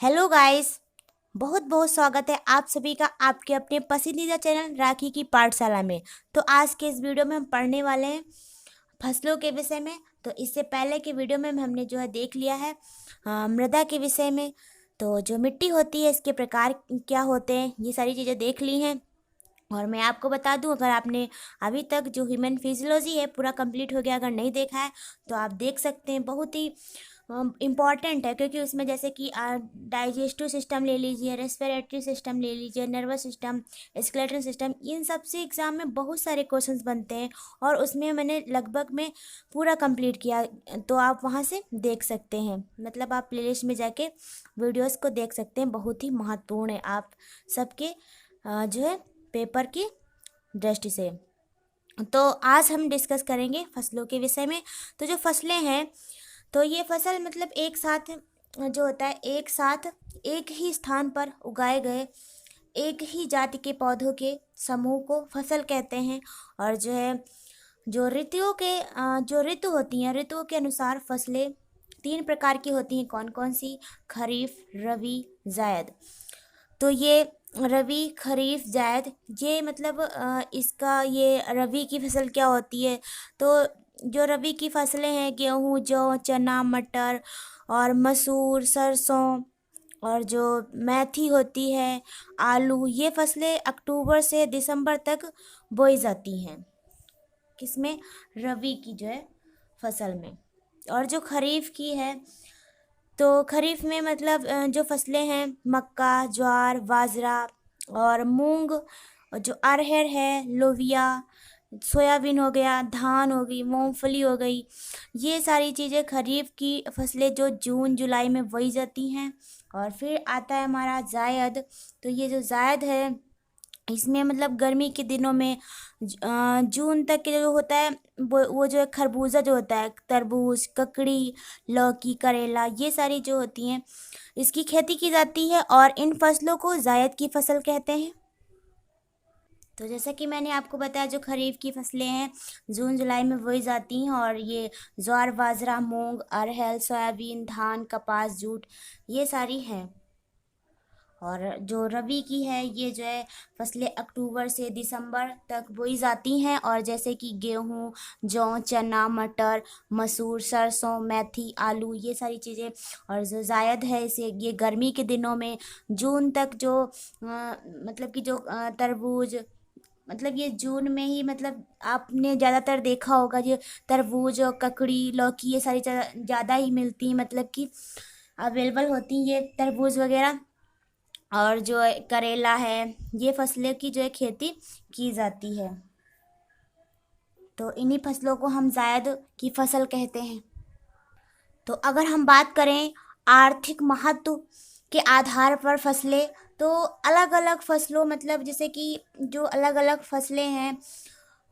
Hello guys. बहुत बहुत स्वागत है आप सभी का आपके अपने पसंदीदा चैनल राखी की पाठशाला में। तो आज के इस वीडियो में हम पढ़ने वाले हैं फसलों के विषय में। तो इससे पहले के वीडियो में हमने जो है देख लिया है मृदा के विषय में। तो जो मिट्टी होती है इसके प्रकार क्या होते हैं ये सारी चीज़ें देख ली हैं। और मैं आपको बता दूं, अगर आपने अभी तक जो ह्यूमन फिजियोलॉजी है पूरा कंप्लीट हो गया, अगर नहीं देखा है तो आप देख सकते हैं। बहुत ही इम्पॉर्टेंट है, क्योंकि उसमें जैसे कि डाइजेस्टिव सिस्टम ले लीजिए, रेस्पिरेटरी सिस्टम ले लीजिए, नर्वस सिस्टम, स्केलेटल सिस्टम, इन सब से एग्ज़ाम में बहुत सारे क्वेश्चंस बनते हैं। और उसमें मैंने लगभग में पूरा कंप्लीट किया, तो आप वहाँ से देख सकते हैं। मतलब आप प्लेलिस्ट में जाके वीडियोस को देख सकते हैं। बहुत ही महत्वपूर्ण है आप सबके जो है पेपर की दृष्टि से। तो आज हम डिस्कस करेंगे फसलों के विषय में। तो जो फसलें हैं, तो ये फसल मतलब एक साथ जो होता है, एक साथ एक ही स्थान पर उगाए गए एक ही जाति के पौधों के समूह को फसल कहते हैं। और जो है जो ऋतुओं के जो ऋतु होती हैं, ऋतुओं के अनुसार फसलें 3 प्रकार की होती हैं। कौन कौन सी? खरीफ, रबी, जायद। तो ये रबी, खरीफ, जायद, ये मतलब इसका ये रबी की फसल क्या होती है? तो जो रबी की फसलें हैं, गेहूँ, जौ, चना, मटर और मसूर, सरसों, और जो मेथी होती है, आलू, ये फसलें अक्टूबर से दिसंबर तक बोई जाती हैं। किसमें? रबी की जो है फसल में। और जो खरीफ की है, तो खरीफ में मतलब जो फसलें हैं, मक्का, ज्वार, बाजरा और मूंग, और जो अरहर है, लोबिया, सोयाबीन हो गया, धान हो गई, मूंगफली हो गई, ये सारी चीज़ें खरीफ की फसलें जो जून जुलाई में बोई जाती हैं। और फिर आता है हमारा जायद। तो ये जो जायद है, इसमें मतलब गर्मी के दिनों में जून तक के जो होता है, वो जो है खरबूजा जो होता है, तरबूज, ककड़ी, लौकी, करेला, ये सारी जो होती हैं इसकी खेती की जाती है। और इन फसलों को जायद की फसल कहते हैं। तो जैसा कि मैंने आपको बताया, जो खरीफ की फसलें हैं जून जुलाई में बोई जाती हैं, और ये ज्वार, बाजरा, मूंग, अरहर, सोयाबीन, धान, कपास, जूट, ये सारी हैं। और जो रबी की है, ये जो है फसलें अक्टूबर से दिसंबर तक बोई जाती हैं। और जैसे कि गेहूँ, जौ, चना, मटर, मसूर, सरसों, मेथी, आलू, ये सारी चीज़ें। और जो जायद है, इसे ये गर्मी के दिनों में जून तक जो मतलब कि जो तरबूज, मतलब ये जून में ही, मतलब आपने ज़्यादातर देखा होगा ये तरबूज और ककड़ी, लौकी, ये सारी ज़्यादा ही मिलती हैं, मतलब कि अवेलेबल होती हैं ये तरबूज वगैरह। और जो करेला है, ये फसलें की जो है खेती की जाती है। तो इन्हीं फसलों को हम जायद की फसल कहते हैं। तो अगर हम बात करें आर्थिक महत्व के आधार पर फसलें, तो अलग अलग फसलों, मतलब जैसे कि जो अलग अलग फसलें हैं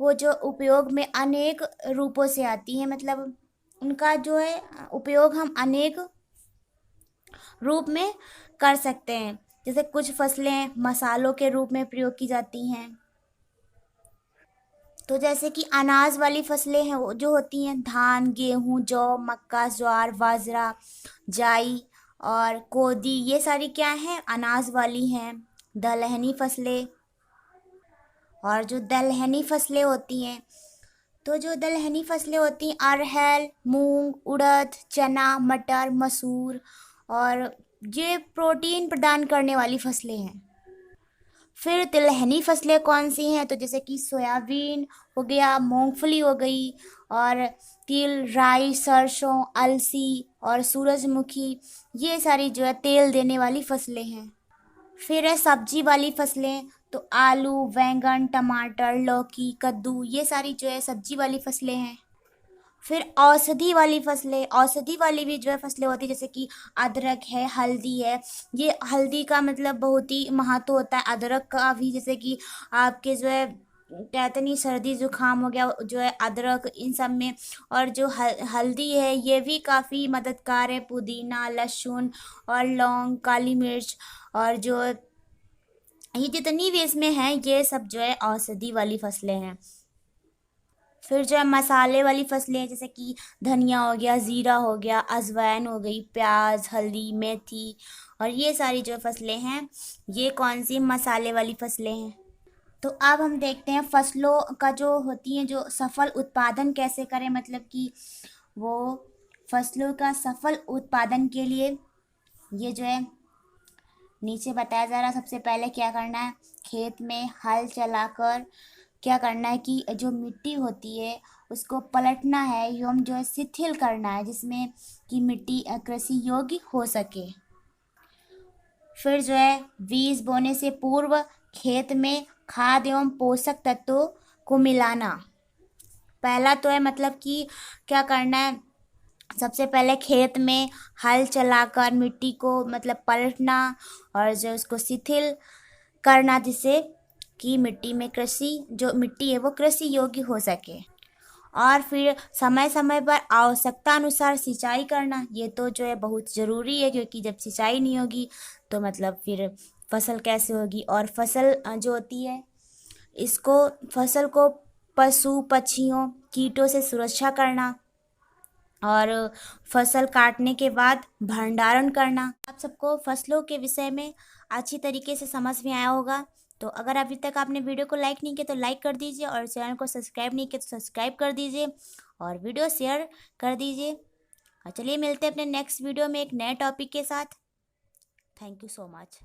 वो जो उपयोग में अनेक रूपों से आती हैं, मतलब उनका जो है उपयोग हम अनेक रूप में कर सकते हैं। जैसे कुछ फसलें मसालों के रूप में प्रयोग की जाती हैं। तो जैसे कि अनाज वाली फसलें हैं, वो जो होती हैं धान, गेहूँ, जौ, मक्का, ज्वार, बाजरा, जाई और कोदी, ये सारी क्या हैं? अनाज वाली हैं। दलहनी फसलें, और जो दलहनी फसलें होती हैं, तो जो दलहनी फसलें होती हैं अरहर, मूंग, उड़द, चना, मटर, मसूर, और ये प्रोटीन प्रदान करने वाली फसलें हैं। फिर तिलहनी फसलें कौन सी हैं? तो जैसे कि सोयाबीन हो गया, मूंगफली हो गई, और तिल, राई, सरसों, अलसी और सूरजमुखी, ये सारी जो है तेल देने वाली फसलें हैं। फिर है सब्जी वाली फसलें, तो आलू, बैंगन, टमाटर, लौकी, कद्दू, ये सारी जो है सब्जी वाली फसलें हैं। फिर औषधि वाली फसलें, औषधि वाली भी जो है फसलें होती है, जैसे कि अदरक है, हल्दी है। ये हल्दी का मतलब बहुत ही महत्व होता है, अदरक का भी। जैसे कि आपके जो है कहते नहीं, सर्दी जुकाम हो गया, जो है अदरक इन सब में। और जो हल्दी है, ये भी काफ़ी मददगार है। पुदीना, लहसुन और लौंग, काली मिर्च, और जो ये जितनी भी इसमें हैं, ये सब जो है औषधि वाली फसलें हैं। फिर जो है मसाले वाली फसलें जैसे कि धनिया हो गया, ज़ीरा हो गया, अजवाइन हो गई, प्याज, हल्दी, मेथी, और ये सारी जो फसलें हैं ये कौन सी मसाले वाली फसलें हैं। तो अब हम देखते हैं फसलों का जो होती हैं जो सफल उत्पादन कैसे करें, मतलब कि वो फसलों का सफल उत्पादन के लिए ये जो है नीचे बताया जा रहा है। सबसे पहले क्या करना है, खेत में हल चलाकर क्या करना है कि जो मिट्टी होती है उसको पलटना है एवं जो है शिथिल करना है जिसमें कि मिट्टी कृषि योग्य हो सके। फिर जो है बीज बोने से पूर्व खेत में खाद एवं पोषक तत्वों को मिलाना। पहला तो है मतलब कि क्या करना है, सबसे पहले खेत में हल चलाकर मिट्टी को मतलब पलटना और जो उसको शिथिल करना जिससे कि मिट्टी में कृषि जो मिट्टी है वो कृषि योग्य हो सके। और फिर समय समय पर आवश्यकता अनुसार सिंचाई करना, ये तो जो है बहुत ज़रूरी है क्योंकि जब सिंचाई नहीं होगी तो मतलब फिर फसल कैसे होगी। और फसल जो होती है इसको फसल को पशु पक्षियों कीटों से सुरक्षा करना और फसल काटने के बाद भंडारण करना। आप सबको फसलों के विषय में अच्छी तरीके से समझ में आया होगा। तो अगर अभी तक आपने वीडियो को लाइक नहीं किया तो लाइक कर दीजिए और चैनल को सब्सक्राइब नहीं किया तो सब्सक्राइब कर दीजिए और वीडियो शेयर कर दीजिए। और चलिए मिलते हैं अपने नेक्स्ट वीडियो में एक नए टॉपिक के साथ। Thank you so much.